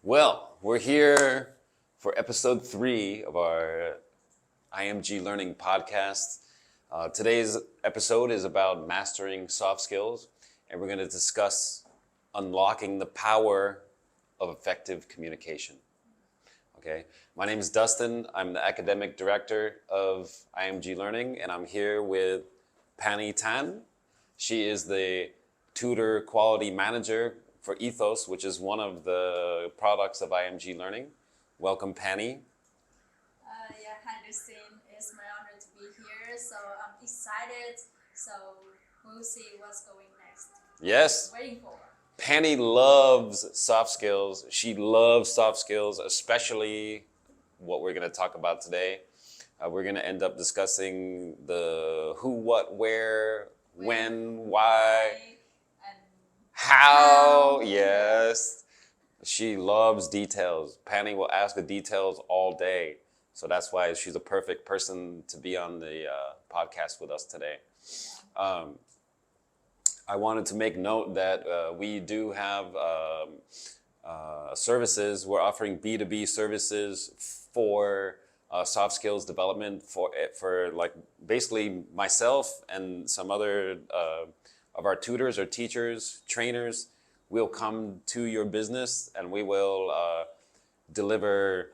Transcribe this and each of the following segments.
Well, we're here for episode 3 of our IMG Learning podcast. Today's episode is about mastering soft skills, and we're going to discuss unlocking the power of effective communication. Okay, my name is Dustin. I'm the academic director of IMG Learning, and I'm here with Pannie Tan. She is the tutor quality manager for Ethos, which is one of the products of IMG Learning. Welcome, Pannie. Hi, Dustin. It's my honor to be here. So I'm excited. So we'll see what's going next. Yes. Waiting for. Pannie loves soft skills. She loves soft skills, especially what we're going to talk about today. We're going to end up discussing the who, what, where, when, why, and how. Yes. She loves details. Pannie will ask the details all day. So that's why she's a perfect person to be on the podcast with us today. I wanted to make note that we do have services. We're offering B2B services for soft skills development for like basically myself and some other of our tutors or teachers, trainers. We'll come to your business and we will deliver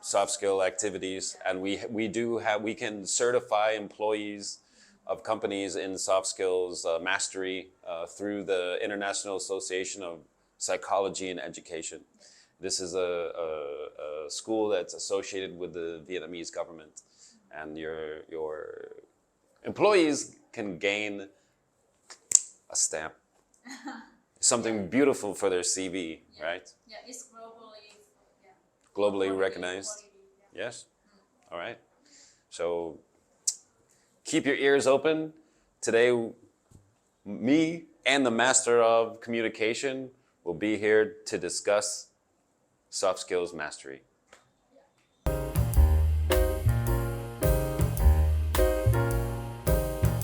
soft skill activities, and we can certify employees of companies in soft skills mastery through the International Association of Psychology and Education. This is a school that's associated with the Vietnamese government, and your employees can gain a stamp, something beautiful for their CV, right? Yeah, it's globally recognized. Yes. All right. So keep your ears open. Today, me and the master of communication will be here to discuss soft skills mastery. All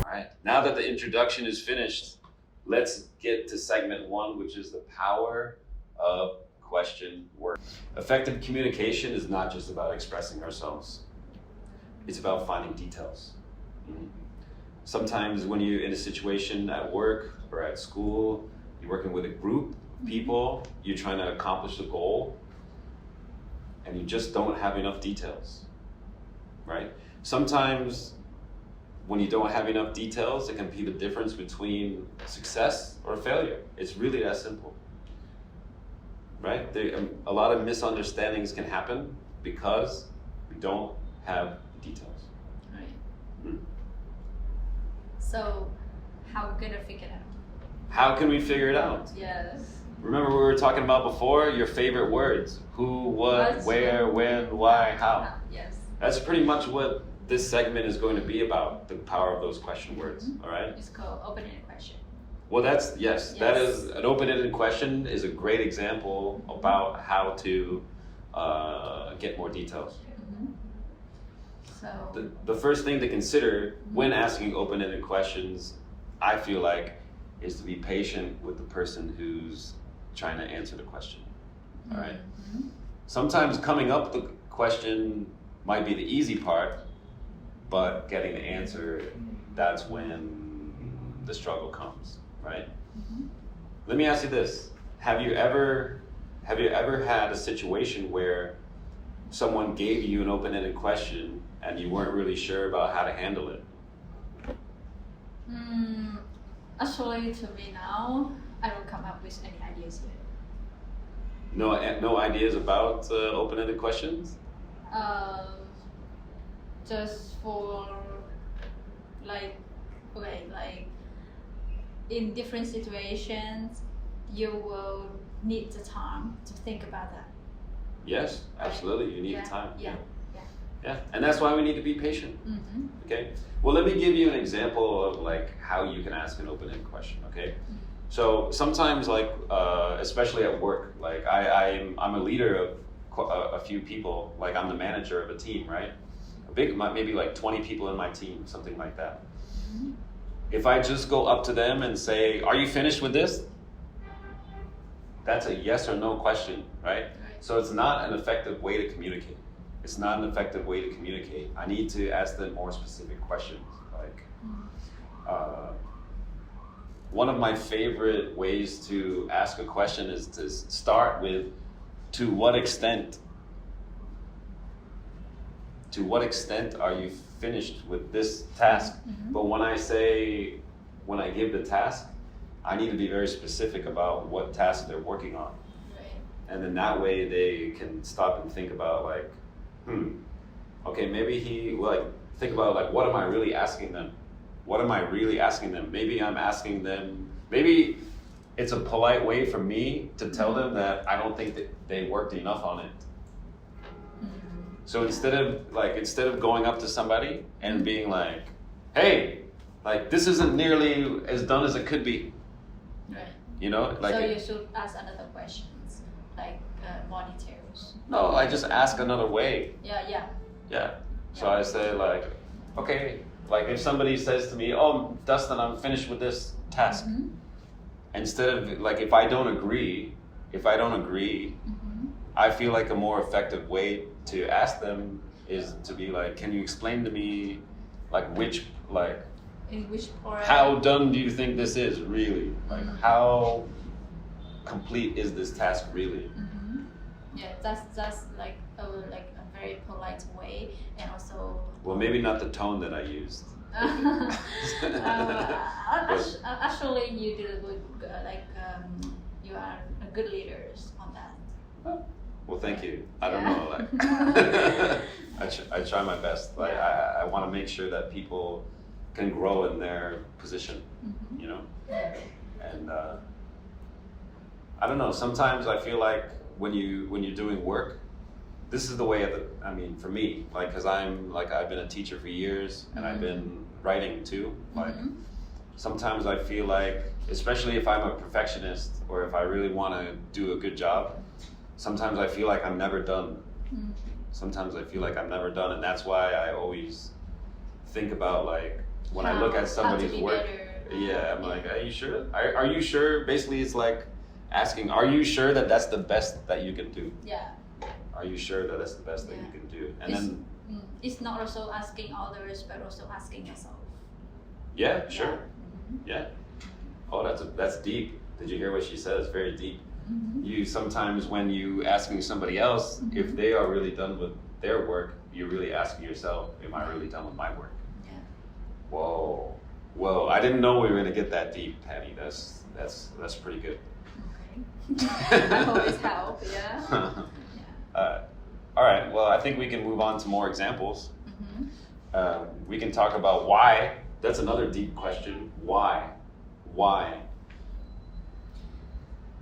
right. Now that the introduction is finished, let's get to segment 1, which is the power of question work. Effective communication is not just about expressing ourselves. It's about finding details. Sometimes when you're in a situation at work or at school, you're working with a group of people, you're trying to accomplish a goal, and you just don't have enough details, right? Sometimes when you don't have enough details, it can be the difference between success or failure. It's really that simple, right? A lot of misunderstandings can happen because we don't have details. Right. So how can I figure it out? How can we figure it out? Yes. Remember we were talking about before, your favorite words. Who, what, where, when, why, how. Yes. That's pretty much what this segment is going to be about, the power of those question words, all right? It's called open-ended question. Well, yes, that is an open-ended question is a great example about how to get more details. So The first thing to consider when asking open-ended questions, I feel like, is to be patient with the person who's trying to answer the question, all right? Sometimes coming up with the question might be the easy part, but getting the answer, that's when the struggle comes, right? Let me ask you this. Have you ever had a situation where someone gave you an open-ended question and you weren't really sure about how to handle it? Actually, to me now, I don't come up with any ideas yet. No ideas about open-ended questions? Just for like in different situations, you will need the time to think about that. Yes, absolutely. You need Yeah. the time. Yeah. And that's why we need to be patient. Okay. Well, let me give you an example of like how you can ask an open-ended question. Okay. So sometimes, like especially at work, like I'm a leader of a few people. Like I'm the manager of a team, right? Maybe like 20 people in my team, something like that. If I just go up to them and say, "Are you finished with this?" that's a yes or no question, right? So it's not an effective way to communicate. It's not an effective way to communicate. I need to ask them more specific questions. Like, one of my favorite ways to ask a question is to start with, to what extent are you finished with this task? But when I give the task, I need to be very specific about what task they're working on. And then that way they can stop and think about like, okay, maybe think about like, what am I really asking them? What am I really asking them? Maybe I'm asking them, maybe it's a polite way for me to tell them that I don't think that they worked enough on it. So instead of going up to somebody and being like, hey, like this isn't nearly as done as it could be. Right. You know, like. So you should ask another questions, like more details. No, I just ask another way. Yeah. So I say like, okay, like if somebody says to me, oh, Dustin, I'm finished with this task. Instead of like, if I don't agree, I feel like a more effective way to ask them is to be like, can you explain to me like in which part? How done do you think this is really? Like how complete is this task really? Yeah, that's like a very polite way, and also. Well, maybe not the tone that I used. Actually, you did a good, you are a good leaders on that. Well, thank you. I don't know, like, I try my best. Like, I want to make sure that people can grow in their position, you know? And I don't know, sometimes I feel like when you're doing work, this is the way for me, like, cause I've been a teacher for years and I've been writing too. Like, sometimes I feel like, especially if I'm a perfectionist or if I really want to do a good job, sometimes I feel like I'm never done. Sometimes I feel like I'm never done, and that's why I always think about like when I look at somebody's work. I'm like, are you sure? Are you sure? Basically, it's like asking, are you sure that that's the best that you can do? Yeah. Are you sure that that's the best that you can do? And it's not also asking others, but also asking yourself. Yeah, sure. Yeah. Oh, that's deep. Did you hear what she said? It's very deep. You sometimes, when you asking somebody else if they are really done with their work, you're really asking yourself, am I really done with my work? Yeah. Whoa, I didn't know we were gonna get that deep, Pannie. That's pretty good. Okay. I hope it helps, yeah. All right, well, I think we can move on to more examples. We can talk about why. That's another deep question. Why?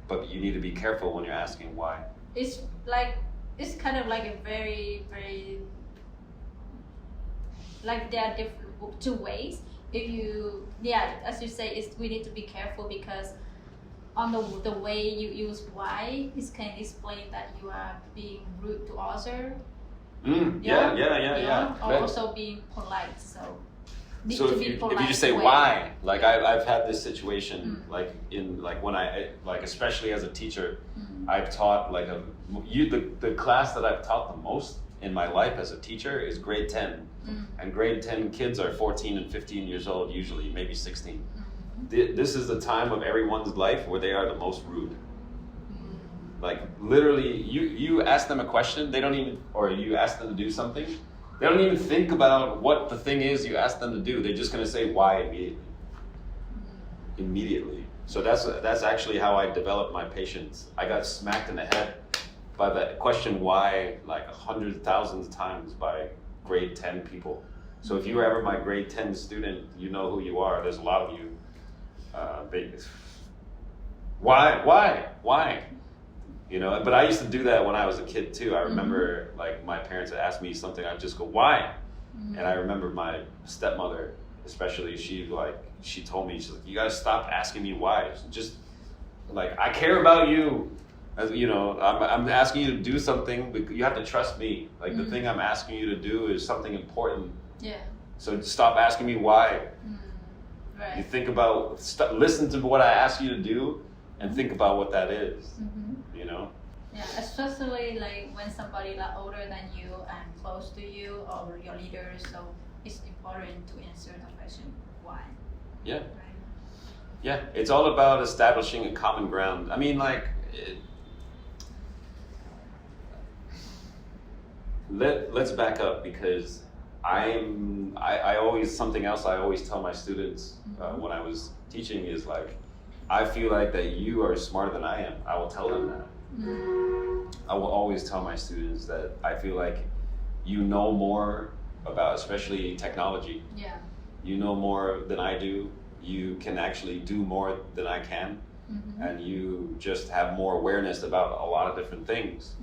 But you need to be careful when you're asking why. It's kind of like a very, very, like there are two ways. If you, as you say, we need to be careful because on the way you use why, it can explain that you are being rude to others. Yeah. Or also being polite. So if you just say why, like I've had this situation, like when I especially as a teacher, I've taught the class that I've taught the most in my life as a teacher is grade 10, and grade 10 kids are 14 and 15 years old usually, maybe 16. This is the time of everyone's life where they are the most rude. Like literally, you ask them a question, or you ask them to do something, they don't even think about what the thing is you ask them to do. They're just going to say why immediately. So that's actually how I developed my patience. I got smacked in the head by the question why like 100,000 times by grade 10 people. So if you were ever my grade 10 student, you know who you are. There's a lot of you. Why? You know, but I used to do that when I was a kid too. I remember like my parents would ask me something, I'd just go, why? And I remember my stepmother, especially, she told me, she's like, you gotta stop asking me why. Just like, I care about you. As, you know, I'm asking you to do something, but you have to trust me. Like the thing I'm asking you to do is something important. Yeah. So stop asking me why. Right. You think about, listen to what I ask you to do, and think about what that is, Mm-hmm. you know? Yeah, especially like when somebody like older than you and close to you or your leader, so it's important to answer the question why. Yeah. Right? Yeah, it's all about establishing a common ground. I mean, like, let's back up, because I always, something else I always tell my students when I was teaching is like, I feel like that you are smarter than I am. I will tell them that. I will always tell my students that I feel like you know more about, especially technology. Yeah. You know more than I do. You can actually do more than I can. And you just have more awareness about a lot of different things.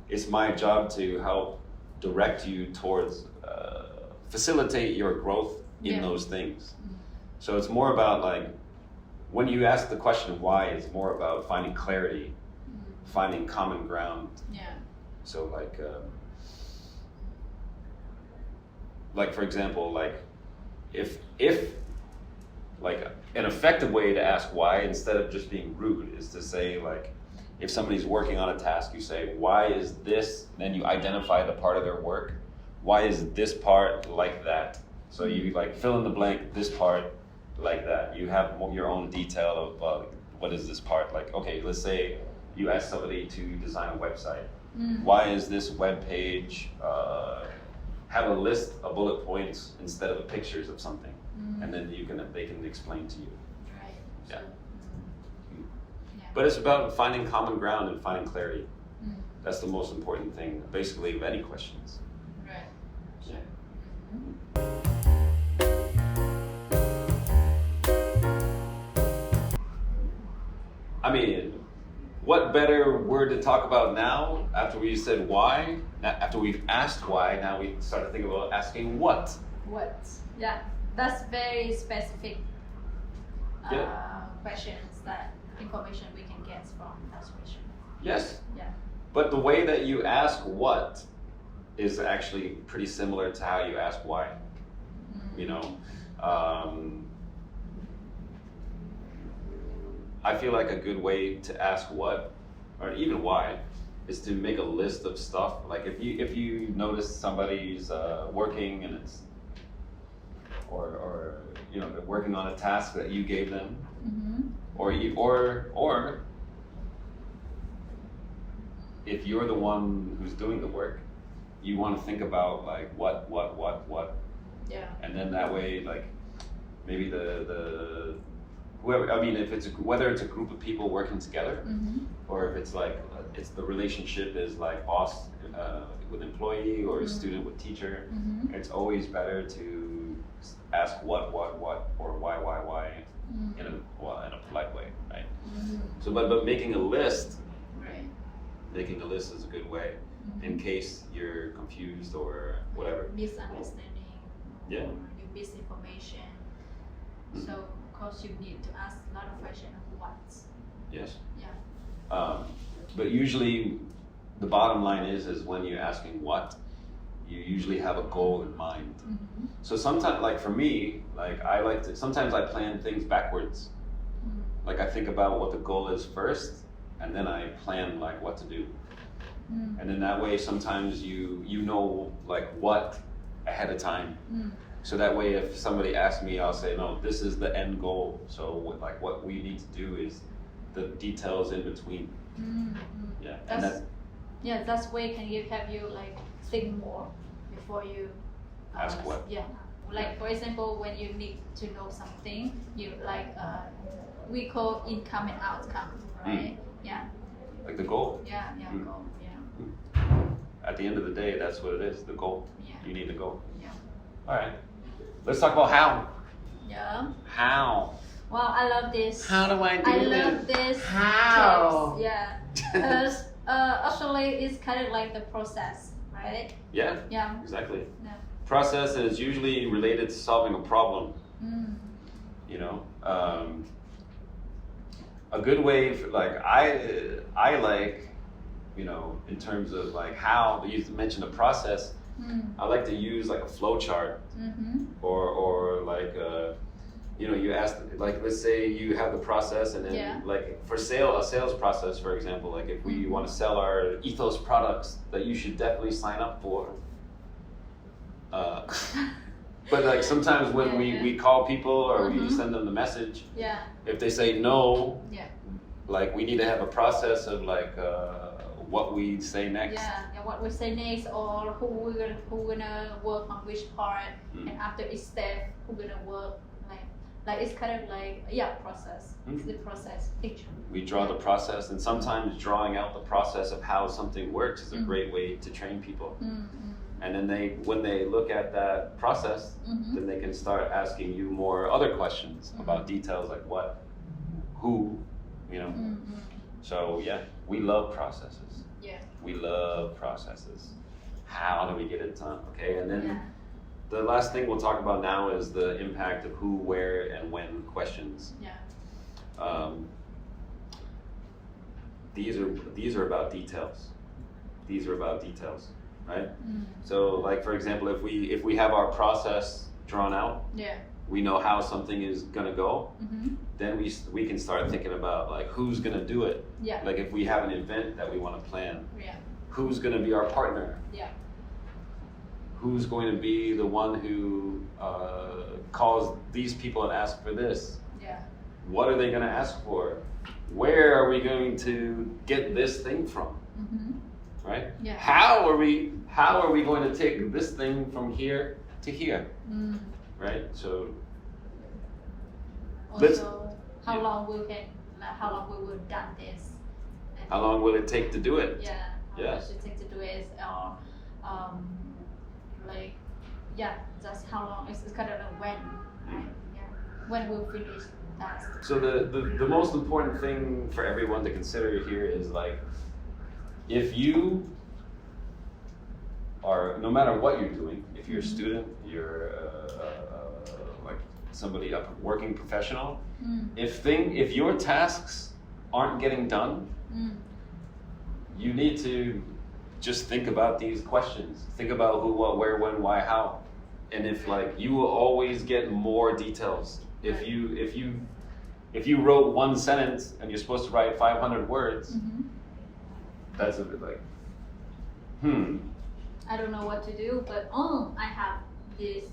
It's my job to help direct you towards, facilitate your growth in those things. So it's more about like, when you ask the question why, it's more about finding clarity, finding common ground. Yeah. So like for example, like if like an effective way to ask why, instead of just being rude, is to say, like, if somebody's working on a task, you say, why is this, then you identify the part of their work. Why is this part like that? So you like fill in the blank, this part like that. You have your own detail of what is this part like. Okay, let's say you ask somebody to design a website. Why is this web page have a list of bullet points instead of pictures of something? And then they can explain to you. Right. Yeah. So, yeah. But it's about finding common ground and finding clarity. That's the most important thing, basically, of any questions. Right. Yeah. I mean, what better word to talk about now after we said why? After we've asked why, now we start to think about asking what. What? Yeah, that's very specific questions, that information we can get from that question. Yes. Yeah. But the way that you ask what is actually pretty similar to how you ask why. You know, I feel like a good way to ask what, or even why, is to make a list of stuff. Like if you notice somebody's working and it's, or you know, they're working on a task that you gave them, or if you're the one who's doing the work, you want to think about like what. Yeah. And then that way, like, maybe the whoever, I mean, if it's whether it's a group of people working together, or if it's like it's the relationship is like boss with employee or student with teacher, it's always better to ask what or why in a polite way, right? So, but making a list, making a list is a good way in case you're confused or whatever. Misunderstanding. Yeah. Or you misinformation. So of course you need to ask a lot of questions of what. Yes. Yeah. But usually the bottom line is when you're asking what, you usually have a goal in mind. So sometimes, like for me, like I like to, sometimes I plan things backwards. Like I think about what the goal is first, and then I plan like what to do. And then that way sometimes you know like what ahead of time. So that way if somebody asks me, I'll say, no, this is the end goal. So what we need to do is the details in between. Yeah. And That's way can have you like think more before you ask what. Yeah. Like for example, when you need to know something, you like we call income and outcome, right? Yeah. Like the goal. Yeah. Goal. Yeah. At the end of the day, that's what it is, the goal. Yeah. You need the goal. Yeah. All right. Let's talk about how. Yeah. How? Wow, I love this. How do I do I this? love this. How? Tips. Yeah. Because actually, it's kind of like the process, right? Yeah. Yeah. Exactly. Yeah. Process is usually related to solving a problem. You know, a good way for, like I like, you know, in terms of like how you mentioned a process. I like to use like a flow chart or like you know, you ask, like, let's say you have the process, and then Yeah. like for a sales process, for example, like if we want to sell our ethos products that you should definitely sign up for. But like sometimes when we call people or we send them the message, Yeah. if they say no, Yeah. like we need to have a process of like what we say next. Yeah, and what we say next, or who gonna work on which part, and after each step, who gonna work, like it's kind of like process. It's the process picture. We draw the process, and sometimes drawing out the process of how something works is a great way to train people. And then when they look at that process, then they can start asking you more other questions about details like what, who, you know. So yeah, we love processes. Yeah. We love processes. How do we get it done? Okay, and then the last thing we'll talk about now is the impact of who, where, and when questions. Yeah. These are about details. These are about details, right? So, like for example, if we have our process drawn out, we know how something is gonna go. Then we can start thinking about like who's gonna do it. Yeah. Like if we have an event that we want to plan, Yeah. who's gonna be our partner? Yeah. Who's going to be the one who calls these people and asks for this? Yeah. What are they going to ask for? Where are we going to get this thing from? Right? Yeah. How are we going to take this thing from here to here? Right? So Also, how long we will done this? And how long will it take to do it? Yeah. How Yeah. much it take to do it, or like just how long? It's kind of like when, right? Yeah. When we'll finish that. So the most important thing for everyone to consider here is like, if you are, no matter what you're doing, if you're a student, you're like somebody, a working professional, if your tasks aren't getting done, you need to just think about these questions. Think about who, what, where, when, why, how. And if like, you will always get more details. If you wrote one sentence and you're supposed to write 500 words, that's a bit like, I don't know what to do, but I have this.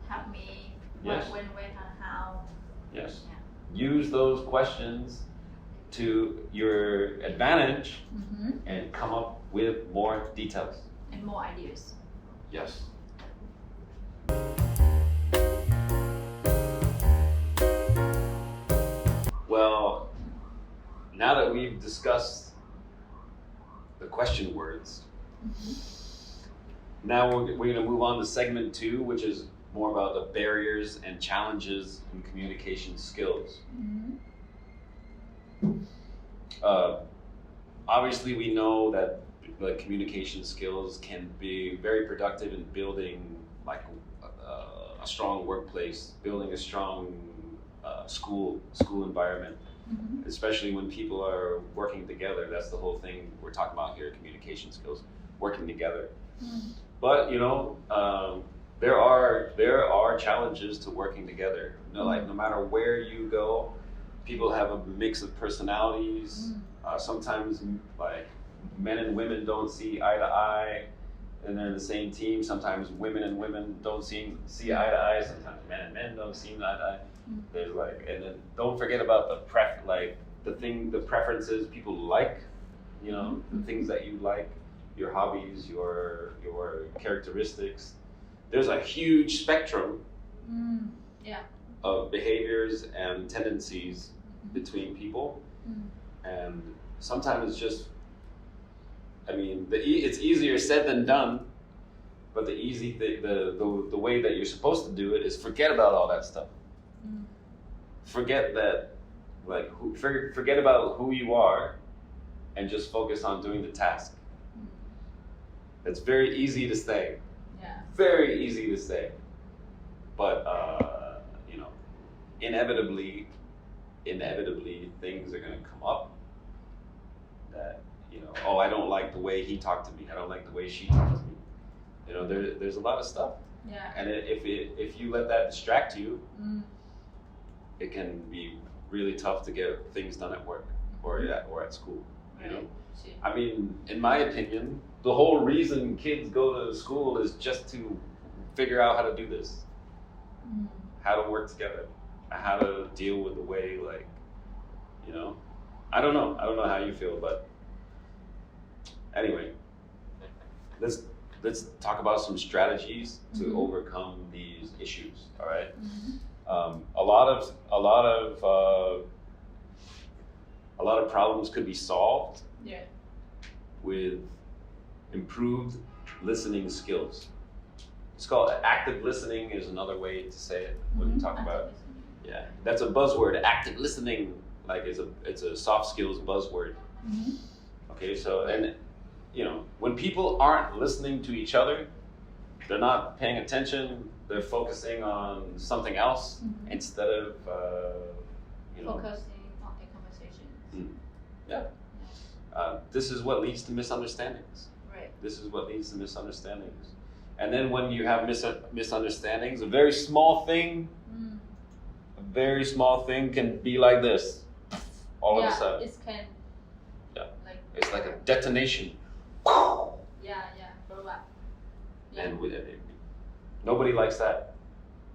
Help me. Yes. When, and how. Yes. Yeah. Use those questions to your advantage and come up with more details. And more ideas. Yes. Well, now that we've discussed the question words, now we're going to move on to segment 2, which is more about the barriers and challenges in communication skills. Obviously, we know that the communication skills can be very productive in building like a strong workplace, building a strong school environment, especially when people are working together. That's the whole thing we're talking about here, communication skills, working together. But you know, there are challenges to working together. You know, like no matter where you go, people have a mix of personalities. Sometimes like men and women don't see eye to eye, and they're in the same team. Sometimes women and women don't see eye to eye. Sometimes men and men don't see eye to eye. There's like, and then don't forget about the preferences people like. You know, the things that you like, your hobbies, your characteristics. There's a huge spectrum of behaviors and tendencies between people, and sometimes it's just, I mean, it's easier said than done, but the easy thing, the way that you're supposed to do it is forget about all that stuff. Forget that, like, forget about who you are, and just focus on doing the task. It's very easy to say. Yeah. Very easy to say, but you know, inevitably things are going to come up that, you know, oh, I don't like the way he talked to me. I don't like the way she talked to me. You know, there's a lot of stuff. Yeah. And if you let that distract you, it can be really tough to get things done at work or at school. You know, I mean, in my opinion, the whole reason kids go to school is just to figure out how to do this, how to work together, how to deal with the way, like, you know, I don't know how you feel, but anyway, let's talk about some strategies to overcome these issues. All right. A lot of problems could be solved with improved listening skills. It's called active listening is another way to say it when you talk about, that's a buzzword. Active listening, like it's a soft skills buzzword. Okay, so, and you know, when people aren't listening to each other, they're not paying attention, they're focusing on something else instead of, you know, focusing on the conversation. This is what leads to misunderstandings. Right. This is what leads to misunderstandings. And then when you have misunderstandings, a very small thing can be like this, all of a sudden. It can. Like, it's like a detonation. Blow up. And nobody likes that.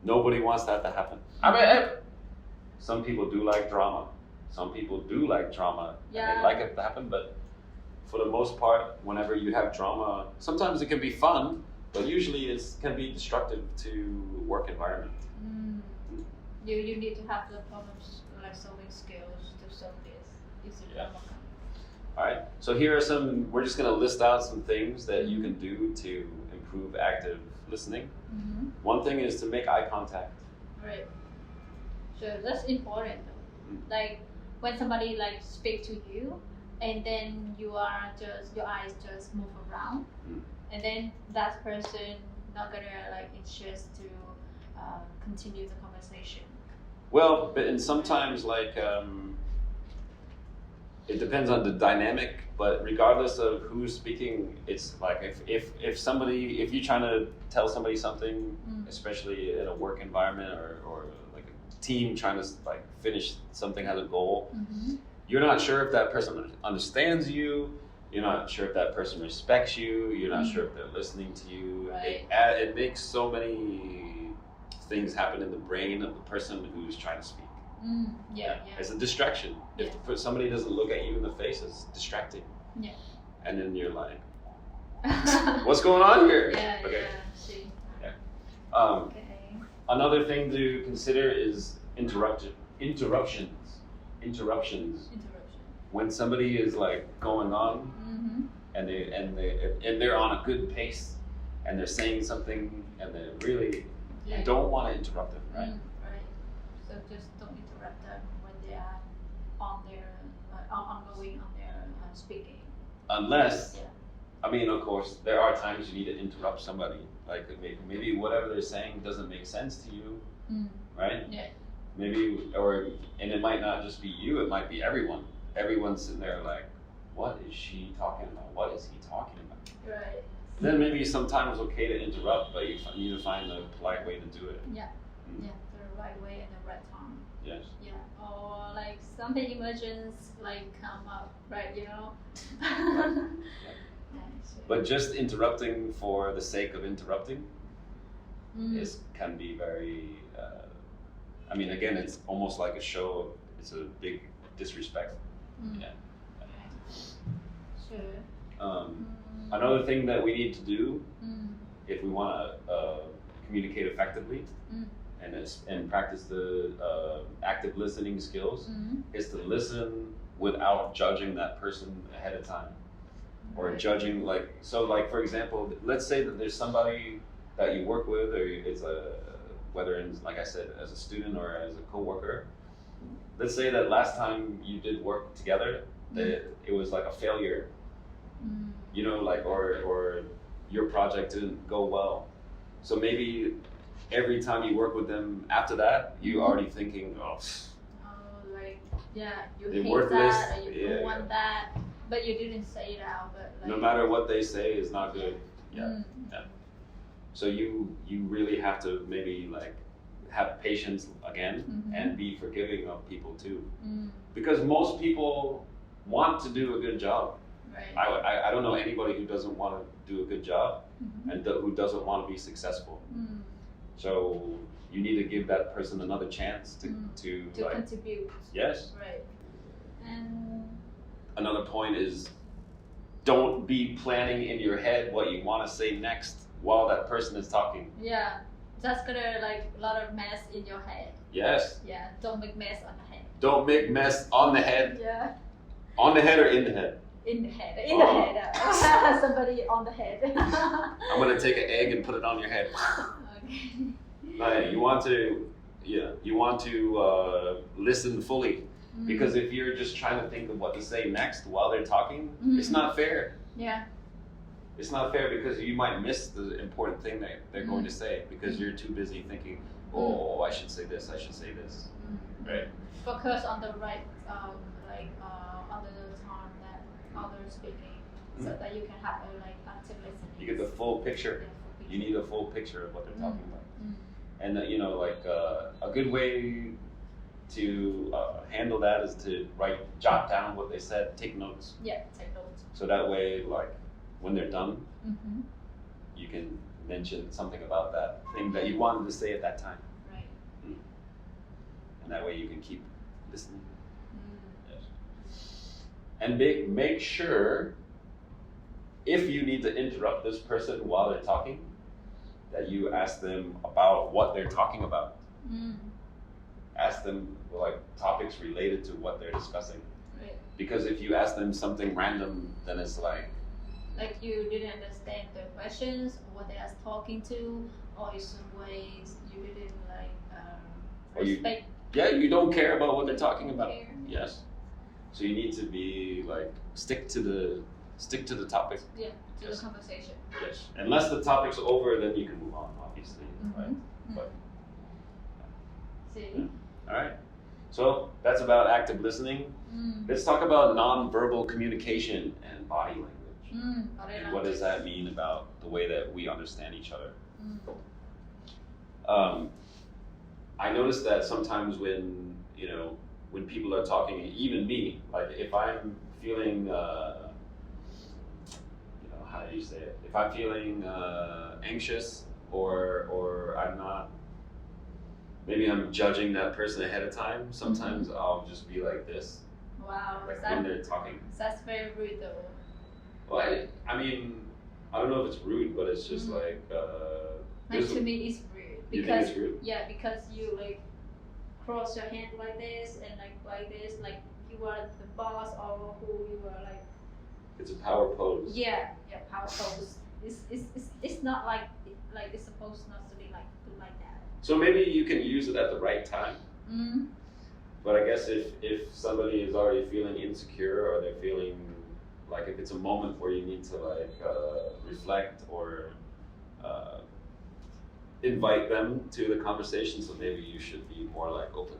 Nobody wants that to happen. I mean, some people do like drama. Some people do like drama. And they like it to happen, but for the most part, whenever you have drama, sometimes it can be fun, but usually it can be destructive to work environment. You need to have the problems like solving skills to solve this. All right, so here are we're just gonna list out some things that you can do to improve active listening. One thing is to make eye contact. Right. So that's important though. Like when somebody like speak to you and then your eyes just move around and then that person not gonna like interest to continue the conversation. Well, and sometimes like it depends on the dynamic, but regardless of who's speaking, it's like if you're trying to tell somebody something, especially in a work environment or like a team trying to like finish something as a goal, you're not sure if that person understands you, you're not sure if that person respects you, you're not sure if they're listening to you. Right. It makes so many things happen in the brain of the person who's trying to speak. It's a distraction. If somebody doesn't look at you in the face, it's distracting. And then you're like, what's going on here? See. Another thing to consider is interruptions. When somebody is like going on and they're on a good pace and they're saying something and they really you don't want to interrupt them, right? Right. So just don't interrupt them when they are on their ongoing on their speaking. Unless, I mean, of course, there are times you need to interrupt somebody. Like maybe whatever they're saying doesn't make sense to you, right? Maybe, and it might not just be you, it might be everyone. Everyone's sitting there like, what is she talking about? What is he talking about? Right. Then maybe sometimes it's okay to interrupt, but you need to find a polite way to do it. The right way and the right time. Yes. Or like something emergence like come up, right? You know. But just interrupting for the sake of interrupting can be very. I mean, again, it's almost like a show. It's a big disrespect. Sure. Another thing that we need to do if we want to communicate effectively and practice the active listening skills is to listen without judging that person ahead of time or judging like for example, let's say that there's somebody that you work with or it's whether in, like I said, as a student or as a coworker. Let's say that last time you did work together, that it was like a failure. You know, like or your project didn't go well. So maybe every time you work with them after that, you're already thinking, you they're hate worthless. that, or you don't want that, but you didn't say it out. But like, no matter what they say is not good. So you really have to maybe like have patience again Mhm. and be forgiving of people too. Mm. Because most people want to do a good job. Right. I don't know anybody who doesn't want to do a good job Mhm. and who doesn't want to be successful. Mm. So you need to give that person another chance to To like, contribute. yes. Right. And Another point is don't be planning in your head what you want to say next while that person is talking. yeah, that's gonna like a lot of mess in your head. Yes. Yeah, don't make mess on the head. Don't make mess on the head. Yeah, On the head or in the head? in the head. Oh. Somebody on the head. I'm gonna take an egg and put it on your head. Okay. You want to listen fully, because if you're just trying to think of what to say next while they're talking, it's not fair. Yeah. It's not fair because you might miss the important thing that they're going to say because you're too busy thinking, oh, I should say this, I should say this, right? Focus on the right, on the time that others speaking, so that you can have a like active listening. You get the full picture. You need a full picture of what they're talking about. And a good way to handle that is to jot down what they said, take notes. Yeah, take notes. So that way, like when they're done, you can mention something about that thing that you wanted to say at that time. Right. And that way you can keep listening. Yes. And make sure, if you need to interrupt this person while they're talking, that you ask them about what they're talking about. Ask them like topics related to what they're discussing. Right. Because if you ask them something random, then it's like you didn't understand the questions or what they are talking to, or in some ways you didn't Or you- respect. you don't care about what they're talking about. Care. Yes. So you need to be like stick to the topic. Yeah, to Yes. the conversation. Yes. Unless the topic's over, then you can move on, obviously. Right. But See. all right. So that's about active listening. Let's talk about non-verbal communication and body language. And what does that mean about the way that we understand each other? I notice that sometimes when people are talking, even me, like if I'm feeling, how do you say it? If I'm feeling anxious or I'm not, maybe I'm judging that person ahead of time, sometimes I'll just be like this, Wow. like when they're talking. That's very rude though. Well, I mean, I don't know if it's rude, but it's just like To me, it's rude. You think it's rude? Yeah, because you like cross your hand like this and like this, like you are the boss or who you are like. It's a power pose. Yeah, power pose. It's not like it's supposed not to be like that. So maybe you can use it at the right time. But I guess if somebody is already feeling insecure, or they're feeling like, if it's a moment where you need to reflect or invite them to the conversation, so maybe you should be more like open.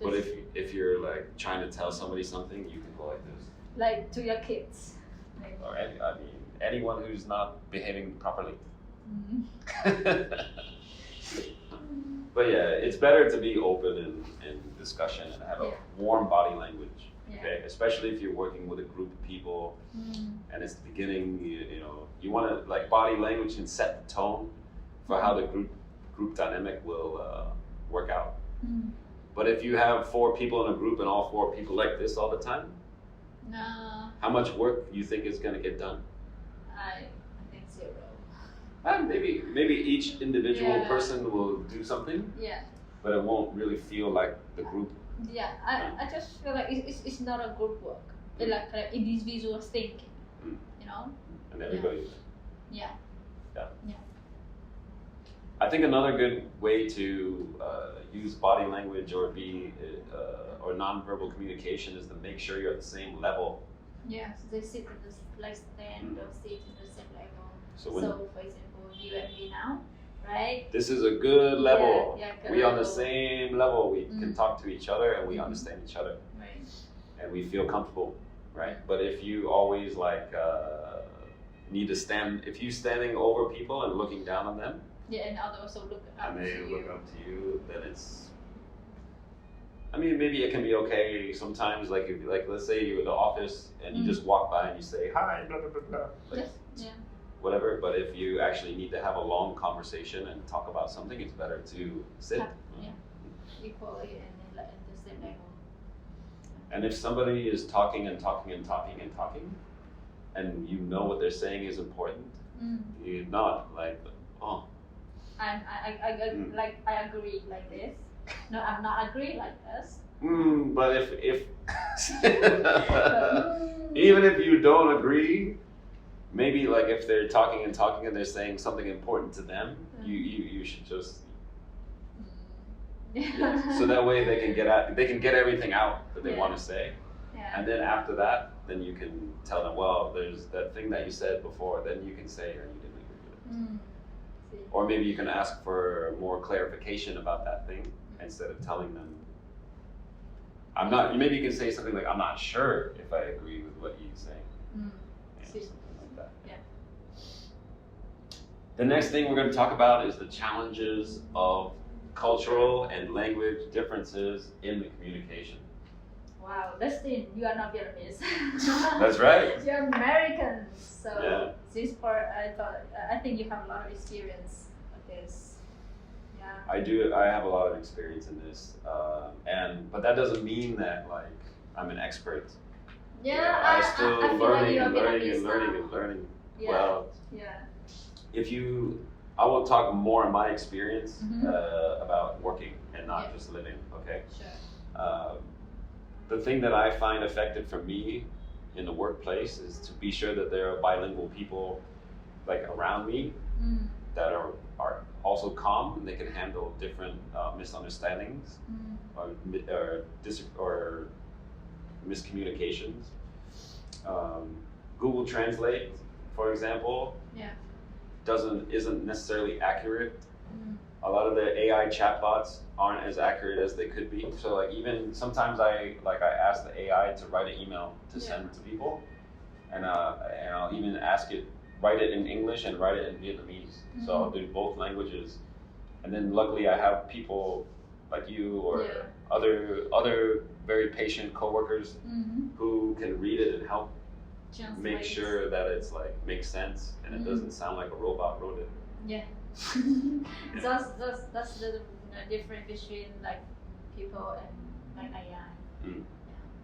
But if you're like trying to tell somebody something, you can go like this. Like to your kids. Or anyone who's not behaving properly. But yeah, it's better to be open in discussion and have a warm body language. Okay, especially if you're working with a group of people and it's the beginning. You want to body language can set the tone for how the group dynamic will work out. But if you have 4 people in a group and all 4 people like this all the time, No, how much work you think is going to get done? I think 0. Maybe each individual person will do something, Yeah. but it won't really feel like the group. Yeah, I just feel like it's not a group work. It's like an individual thinking, And everybody. Yeah. I think another good way to use body language or or nonverbal communication is to make sure you're at the same level. Yeah, so they sit at stand or sit at the same level. So For example, you and me now, right? this is a good level. good We on the level. same level. We can talk to each other and we understand each other. Right. And we feel comfortable, right? But if you always need to stand, if you're standing over people and looking down on them, Yeah, and others also look up and they to look you. up to you, then it's. I mean, maybe it can be okay sometimes. Like, if, like let's say you're in the office and you just walk by and you say hi, blah blah blah blah, like, Yes. Yeah. whatever. But if you actually need to have a long conversation and talk about something, it's better to sit. Yeah. Equally and in the same level. And if somebody is talking and talking and talking and talking, and you know what they're saying is important, you're not like, oh. I like I agree like this. No, I'm not agree like this. But if even if you don't agree, maybe like if they're talking and talking and they're saying something important to them, you should just so that way they can get everything out that they want to say, and then after that, then you can tell them, well, there's that thing that you said before. Then you can say, or you didn't agree with it, or maybe you can ask for more clarification about that thing instead of telling them. I'm not. Maybe you can say something like, I'm not sure if I agree with what you're saying. Something like that. Yeah. The next thing we're going to talk about is the challenges of cultural and language differences in the communication. Wow, Dustin, you are not Vietnamese. That's right. You're American, so Yeah. this part I think you have a lot of experience with this. Yeah. I do. I have a lot of experience in this, but that doesn't mean that like I'm an expert. Yeah, I still I feel learning like and you're learning Vietnamese and learning now. and learning. Yeah. Well, Yeah. I will talk more on my experience about working and not just living. Okay. Sure. The thing that I find effective for me in the workplace is to be sure that there are bilingual people like around me that are also calm and they can handle different misunderstandings or miscommunications. Google Translate, for example, isn't necessarily accurate. A lot of the AI chatbots aren't as accurate as they could be. So like even sometimes I ask the AI to write an email to send to people, and I'll even ask it write it in English and write it in Vietnamese. So I'll do both languages, and then luckily I have people like you or other very patient coworkers who can read it and help make sure that it's like makes sense and it doesn't sound like a robot wrote it. Yeah. that's the difference between like people and like AI.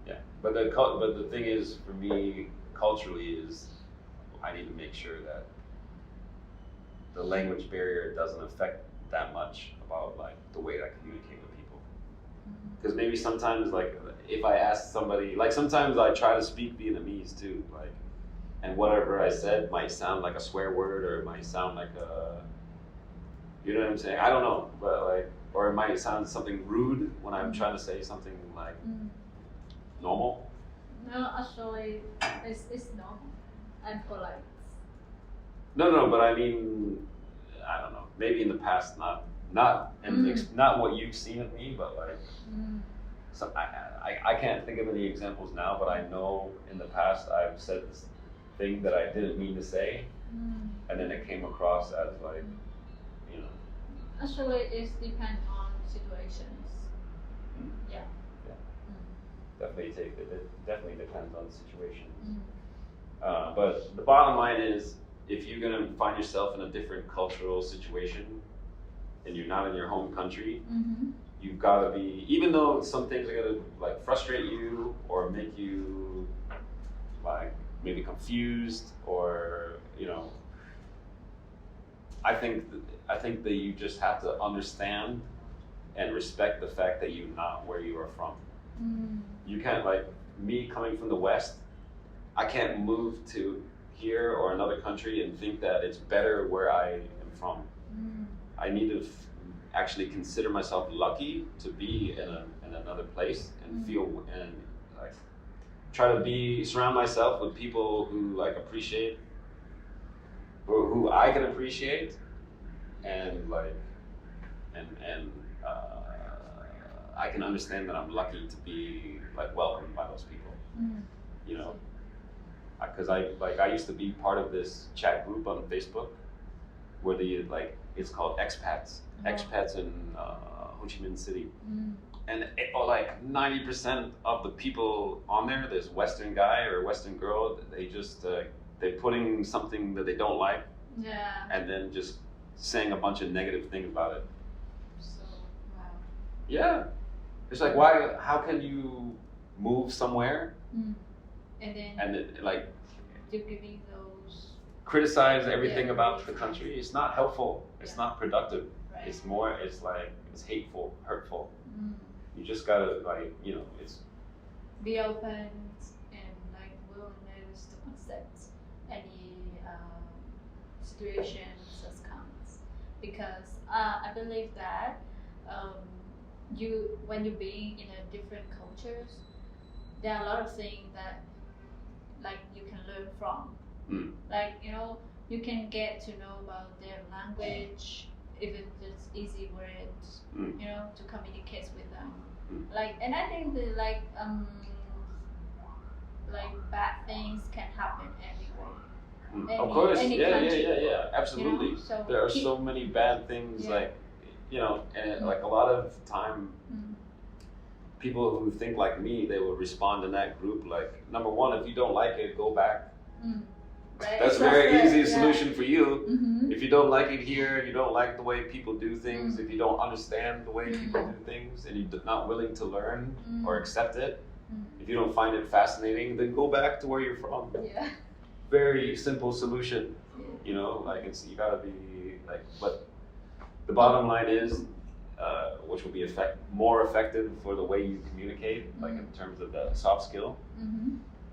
Yeah, but the thing is for me culturally is I need to make sure that the language barrier doesn't affect that much about like the way I communicate with people. Because maybe sometimes like if I ask somebody, like sometimes I try to speak Vietnamese too, like, and whatever I said might sound like a swear word or it might sound like a, you know what I'm saying? I don't know, but like, or it might sound something rude when I'm trying to say something like normal. No, actually, it's normal and polite. No, but I mean, I don't know. Maybe in the past, not what you've seen of me, but like, some, I can't think of any examples now, but I know in the past I've said this thing that I didn't mean to say, and then it came across as like, you know. Actually, it depends on situations. Yeah. It definitely depends on the situation. But the bottom line is, if you're gonna find yourself in a different cultural situation and you're not in your home country, you've got to be, even though some things are gonna like frustrate you or make you like maybe confused or you know, I think that you just have to understand and respect the fact that you're not where you are from. You can't, like me coming from the West, I can't move to here or another country and think that it's better where I am from. I need to actually consider myself lucky to be in another place and feel and like try to surround myself with people who like appreciate or who I can appreciate and like and I can understand that I'm lucky to be like welcomed by those people. You know, because I used to be part of this chat group on Facebook where it's called expats, expats in Ho Chi Minh City. And like 90% of the people on there, there's Western guy or Western girl, they just, they're putting something that they don't like, and then just saying a bunch of negative things about it. So, wow. Yeah. It's like, how can you move somewhere and like you're giving those criticize everything about the country? It's not helpful. It's not productive. Right. It's like, it's hateful, hurtful. You just gotta, like, you know, it's be open and like willingness to accept any situations as comes, because I believe that when you're being in a different cultures, there are a lot of things that like you can learn from. Like, you know, you can get to know about their language, even just easy words, you know, to communicate with them. Like, and I think that like bad things can happen everywhere. Of course, any yeah, country, absolutely. you know? So there are so many bad things, like, you know, and like a lot of time, people who think like me, they will respond in that group like, number one, if you don't like it, go back. Right. That's a very easy solution for you. If you don't like it here, you don't like the way people do things, if you don't understand the way people do things, and you're not willing to learn or accept it, if you don't find it fascinating, then go back to where you're from. Very simple solution. You know, like, you gotta be like, but the bottom line is, which will be more effective for the way you communicate, like in terms of the soft skill,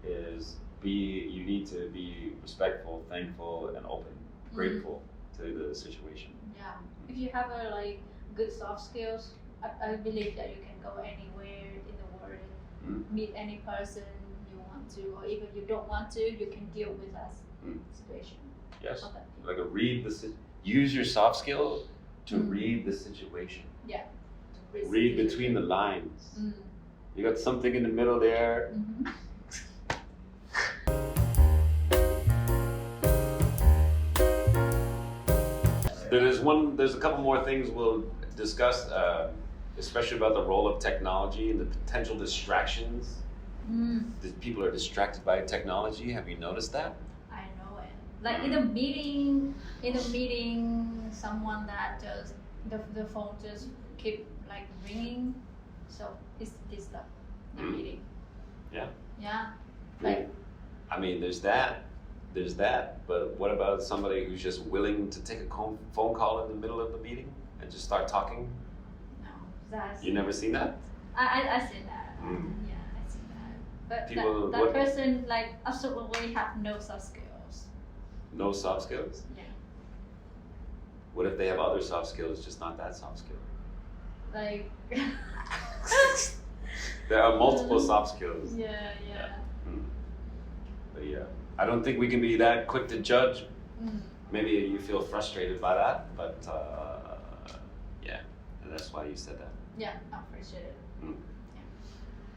is you need to be respectful, thankful, and open, grateful to the situation. Yeah, if you have a like good soft skills, I believe that you can go anywhere in the world, meet any person you want to, or even you don't want to, you can deal with that situation. Yes, like use your soft skill to read the situation. Yeah. Read between the lines. You got something in the middle there. There's a couple more things we'll discuss, especially about the role of technology and the potential distractions. People are distracted by technology. Have you noticed that? I know it. Like in a meeting, someone that just the phone just keep like ringing, so it's disturb the meeting. Yeah. Like, I mean, there's that, but what about somebody who's just willing to take a phone call in the middle of the meeting and just start talking? No, that's... You never seen that? I seen that. Yeah, I seen that. But People, that person like absolutely have no soft skills. No soft skills? Yeah. What if they have other soft skills, just not that soft skill? Like... There are multiple soft skills. Yeah. But yeah, I don't think we can be that quick to judge. Maybe you feel frustrated by that, but yeah, and that's why you said that. Yeah, I appreciate it.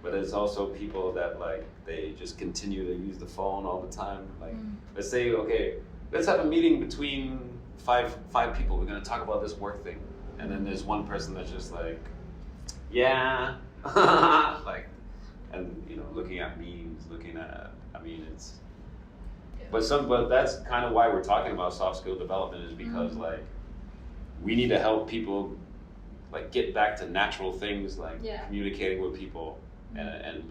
But there's also people that like, they just continue to use the phone all the time. Like, let's say, okay, let's have a meeting between five people. We're gonna talk about this work thing, and then there's one person that's just like, yeah, like, and you know, looking at memes, I mean, it's. But that's kind of why we're talking about soft skill development, is because like, we need to help people like get back to natural things like communicating with people and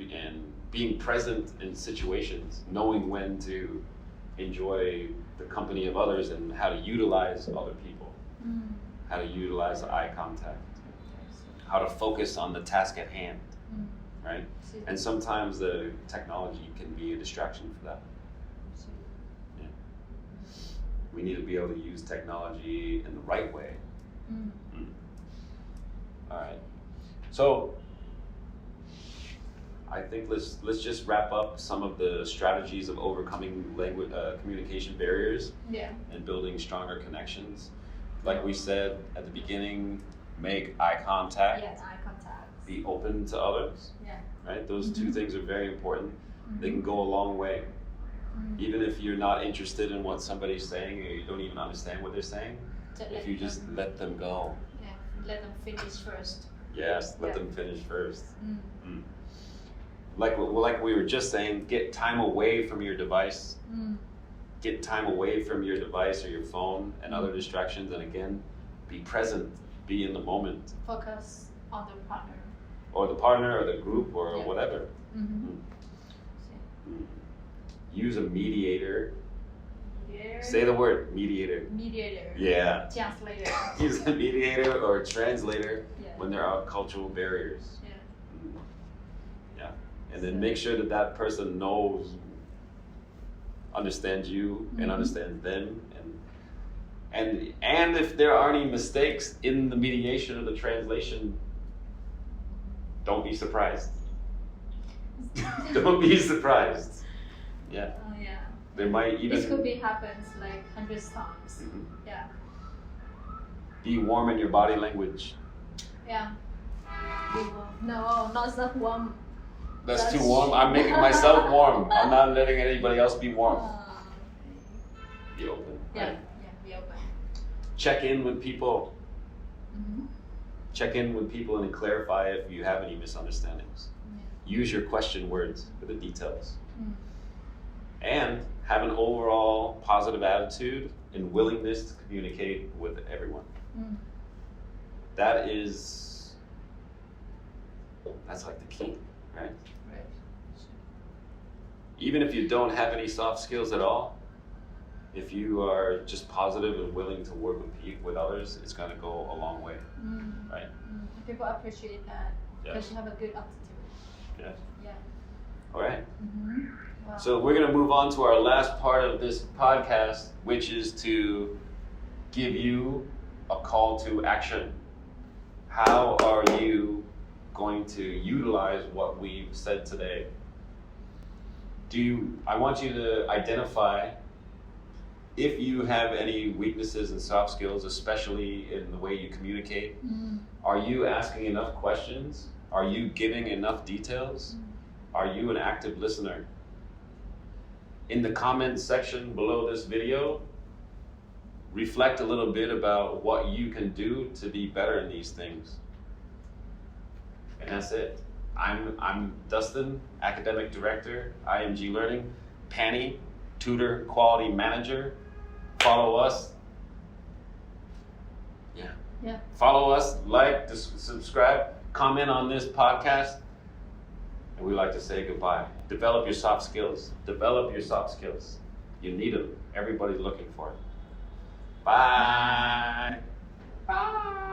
being present in situations, knowing when to enjoy the company of others and how to utilize other people, how to utilize eye contact, how to focus on the task at hand, right? And sometimes the technology can be a distraction for that. Yeah. We need to be able to use technology in the right way. All right. So I think let's just wrap up some of the strategies of overcoming language communication barriers and building stronger connections. Like we said at the beginning, make eye contact. Yes, eye contact. Be open to others. Yeah. Right? Those two things are very important. They can go a long way. Even if you're not interested in what somebody's saying or you don't even understand what they're saying, if you just let them go. Yeah, let them finish first. Yes, let Yeah. them finish first. Like we were just saying, get time away from your device. Get time away from your device or your phone and other distractions, and again, be present, be in the moment. Focus on the partner. Or the partner or the group or Yeah. whatever. Use a mediator. Say the word, mediator. Mediator. Yeah. Translator. Use a mediator or a translator Yeah. when there are cultural barriers. Yeah. Yeah. And then make sure that that person knows, understands you and understands them. And if there are any mistakes in the mediation or the translation, don't be surprised. Don't be surprised. Yeah. Oh yeah. There might even This could be happens like hundreds times. Yeah. be warm in your body language. Yeah. No, not that warm. That's too warm. I'm making myself warm. I'm not letting anybody else be warm. Be open. Yeah. Right? Yeah. Be open. Check in with people. Check in with people and clarify if you have any misunderstandings. Use your question words for the details. And have an overall positive attitude and willingness to communicate with everyone. That's like the key, right? Right. Even if you don't have any soft skills at all, if you are just positive and willing to work with others, it's going to go a long way, right? People appreciate that because Yes. you have a good attitude. Yes. Yeah. All right. Wow. So we're going to move on to our last part of this podcast, which is to give you a call to action. How are you going to utilize what we've said today? I want you to identify if you have any weaknesses in soft skills, especially in the way you communicate. Are you asking enough questions? Are you giving enough details? Are you an active listener? In the comment section below this video, reflect a little bit about what you can do to be better in these things. And that's it. I'm Dustin, Academic Director, IMG Learning. Pannie, Tutor Quality Manager. Follow us. Yeah. Follow us, like, subscribe, comment on this podcast. And we like to say goodbye. Develop your soft skills. Develop your soft skills. You need them. Everybody's looking for it. Bye. Bye.